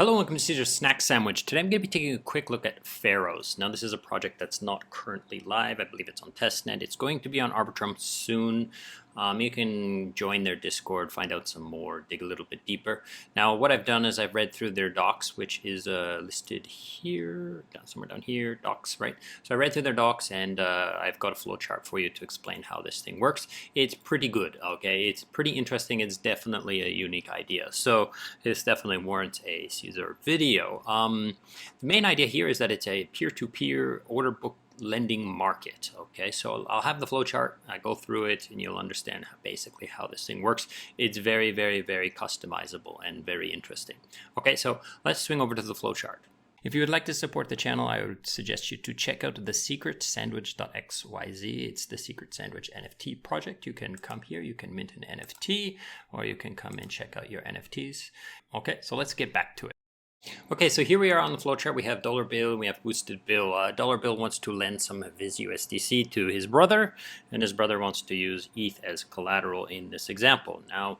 Hello and welcome to Caesar's Snack Sandwich. Today I'm going to be taking a quick look at Pharos. Now this is a project that's not currently live. I believe it's on testnet. It's going to be on Arbitrum soon. You can join their Discord, find out some more, dig a little bit deeper. Now what I've done is I've read through their docs, which is listed here, somewhere down here, docs, right? So I read through their docs and I've got a flowchart for you to explain how this thing works. It's pretty good, okay? It's pretty interesting. It's definitely a unique idea. So this definitely warrants a Caesar video. The main idea here is that it's a peer-to-peer order book lending market. Okay, so I'll have the flowchart. I go through it and you'll understand basically how this thing works. It's very, very, very customizable and very interesting. Okay, so let's swing over to the flowchart. If you would like to support the channel, I would suggest you to check out the secretsandwich.xyz. It's the Secret Sandwich NFT project. You can come here, you can mint an NFT, or you can come and check out your NFTs. Okay, so let's get back to it. Okay, so here we are on the flowchart. We have Dollar Bill, we have Boosted Bill. Dollar Bill wants to lend some of his USDC to his brother, and his brother wants to use ETH as collateral in this example. Now,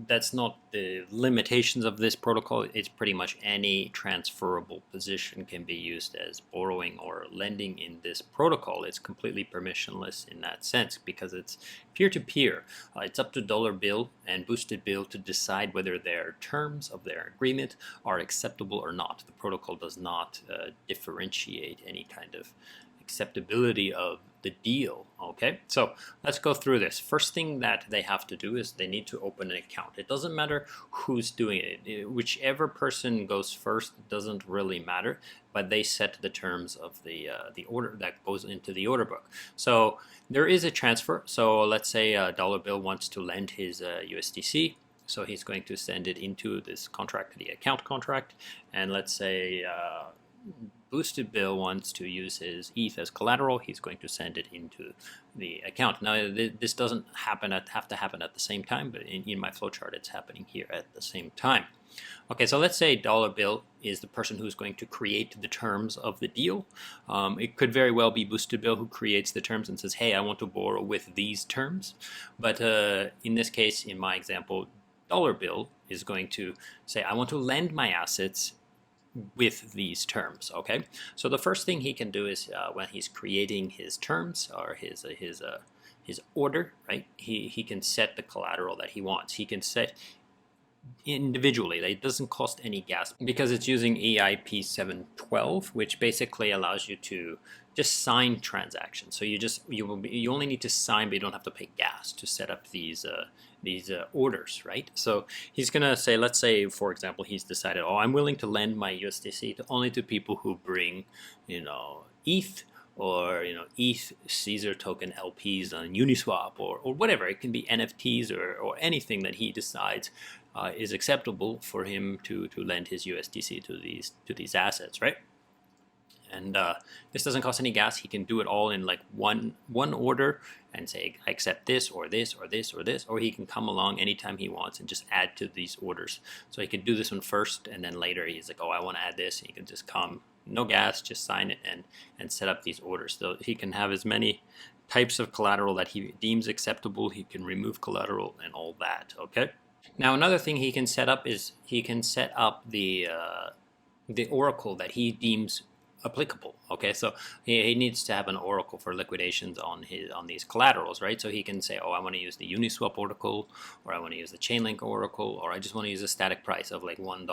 that's not the limitations of this protocol. It's pretty much any transferable position can be used as borrowing or lending in this protocol. It's completely permissionless in that sense because it's peer-to-peer. It's up to Dollar Bill and Boosted Bill to decide whether their terms of their agreement are acceptable or not. The protocol does not differentiate any kind of acceptability of the deal. Okay, so let's go through this. First thing that they have to do is they need to open an account. It doesn't matter who's doing it. Whichever person goes first doesn't really matter, but they set the terms of the order that goes into the order book. So there is a transfer. So let's say Dollar Bill wants to lend his USDC. So he's going to send it into this contract, the account contract, and let's say Boosted Bill wants to use his ETH as collateral. He's going to send it into the account. Now, this doesn't have to happen at the same time, but in my flowchart, it's happening here at the same time. Okay, so let's say Dollar Bill is the person who's going to create the terms of the deal. It could very well be Boosted Bill who creates the terms and says, hey, I want to borrow with these terms. But in this case, in my example, Dollar Bill is going to say, I want to lend my assets with these terms. Okay, so the first thing he can do is when he's creating his terms or his order, right, he can set the collateral that he wants. He can set individually. It doesn't cost any gas because it's using EIP 712, which basically allows you to just sign transactions. So you only need to sign, but you don't have to pay gas to set up these orders, right? So he's gonna say, let's say for example, he's decided, oh, I'm willing to lend my USDC only to people who bring, ETH or ETH Caesar token LPs on Uniswap or whatever. It can be NFTs or anything that he decides is acceptable for him to lend his USDC to these assets, right? And this doesn't cost any gas. He can do it all in like one order and say, I accept this or this or this or this, or he can come along anytime he wants and just add to these orders. So he can do this one first, and then later he's like, oh, I want to add this. And he can just come, no gas, just sign it and set up these orders. So he can have as many types of collateral that he deems acceptable. He can remove collateral and all that, okay? Now, another thing he can set up is he can set up the oracle that he deems applicable. Okay, so he needs to have an oracle for liquidations on these collaterals, right? So he can say, oh, I want to use the Uniswap oracle, or I want to use the Chainlink oracle, or I just want to use a static price of like $1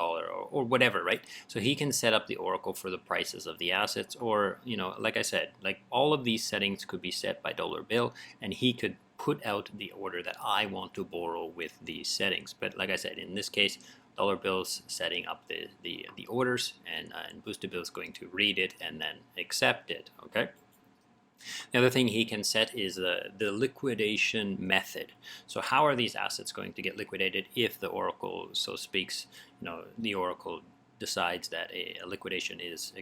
or whatever, right? So he can set up the oracle for the prices of the assets, or like I said, like all of these settings could be set by Dollar Bill, and he could put out the order that I want to borrow with these settings. But like I said, in this case, Dollar Bill's setting up the orders, and Boosted Bill is going to read it and then accept it. Okay. The other thing he can set is the liquidation method. So how are these assets going to get liquidated if the oracle so speaks? The oracle decides that a liquidation is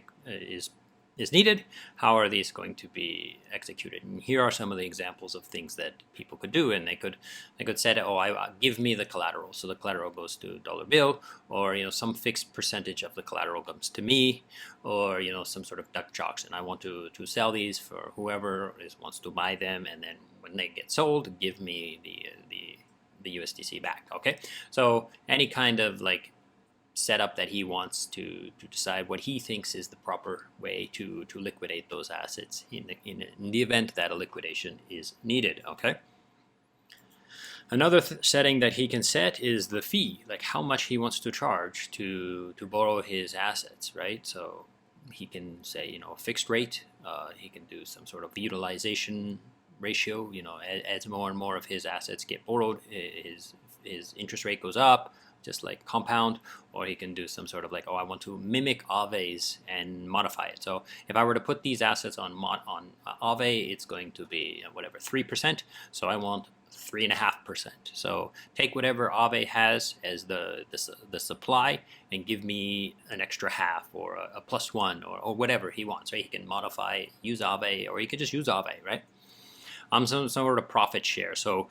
needed. How are these going to be executed? And here are some of the examples of things that people could do. And they could say, oh, give me the collateral. So the collateral goes to Dollar Bill, or some fixed percentage of the collateral comes to me, or some sort of Dutch auction. I want to sell these for whoever wants to buy them, and then when they get sold, give me the USDC back. Okay, so any kind of like setup that he wants to decide what he thinks is the proper way to liquidate those assets in the event that a liquidation is needed. Okay. Another setting that he can set is the fee, like how much he wants to charge to borrow his assets, right? So he can say, you know, a fixed rate. He can do some sort of utilization ratio. You know, as more and more of his assets get borrowed, his interest rate goes up, just like compound. Or he can do some sort of like, oh, I want to mimic Aave's and modify it. So if I were to put these assets on Aave, it's going to be whatever 3%. So I want 3.5%. So take whatever Aave has as the supply and give me an extra half or a +1 or whatever he wants. Right? He can modify, use Aave, or he could just use Aave, right? Some sort of profit share. So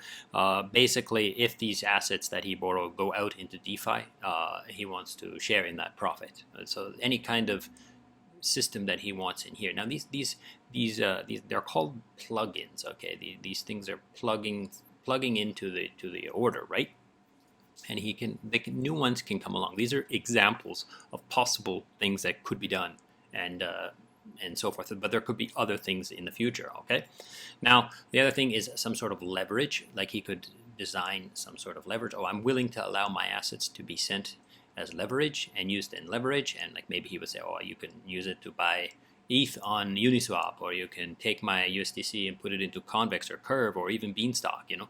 basically, if these assets that he borrowed go out into DeFi, he wants to share in that profit. So any kind of system that he wants in here. Now these they're called plugins. Okay, these things are plugging into the order, right? And new ones can come along. These are examples of possible things that could be done, and so forth. But there could be other things in the future. Okay. Now the other thing is some sort of leverage. Like he could design some sort of leverage. Oh, I'm willing to allow my assets to be sent as leverage and used in leverage. And like maybe he would say, oh, you can use it to buy ETH on Uniswap, or you can take my USDC and put it into Convex or Curve or even Beanstalk. You know,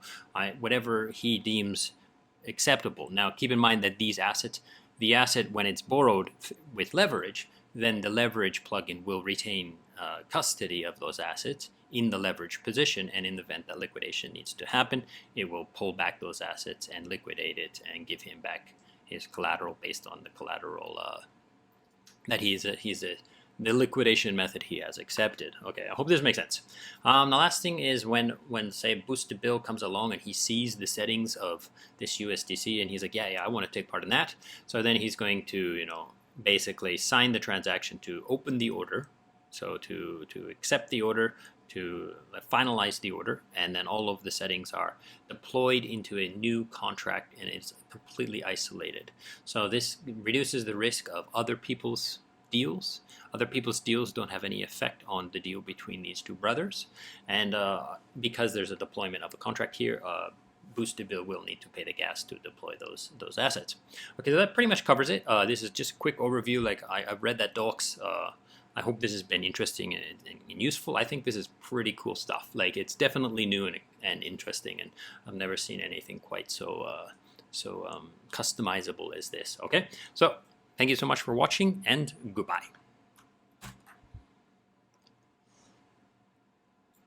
whatever he deems acceptable. Now keep in mind that these assets, the asset when it's borrowed with leverage, then the leverage plugin will retain custody of those assets in the leverage position, and in the event that liquidation needs to happen, it will pull back those assets and liquidate it and give him back his collateral based on the collateral that the liquidation method he has accepted. Okay, I hope this makes sense. The last thing is when say Boostable comes along and he sees the settings of this USDC and he's like, yeah, I want to take part in that. So then he's going to, you know, basically sign the transaction to open the order, so to accept the order, to finalize the order, and then all of the settings are deployed into a new contract and it's completely isolated. So this reduces the risk of other people's deals. Other people's deals don't have any effect on the deal between these two brothers, and because there's a deployment of a contract here, Boostable will need to pay the gas to deploy those assets. Okay, so that pretty much covers it. This is just a quick overview. Like I've read that docs. I hope this has been interesting and useful. I think this is pretty cool stuff. Like it's definitely new and interesting, and I've never seen anything quite so customizable as this. Okay, so thank you so much for watching, and goodbye.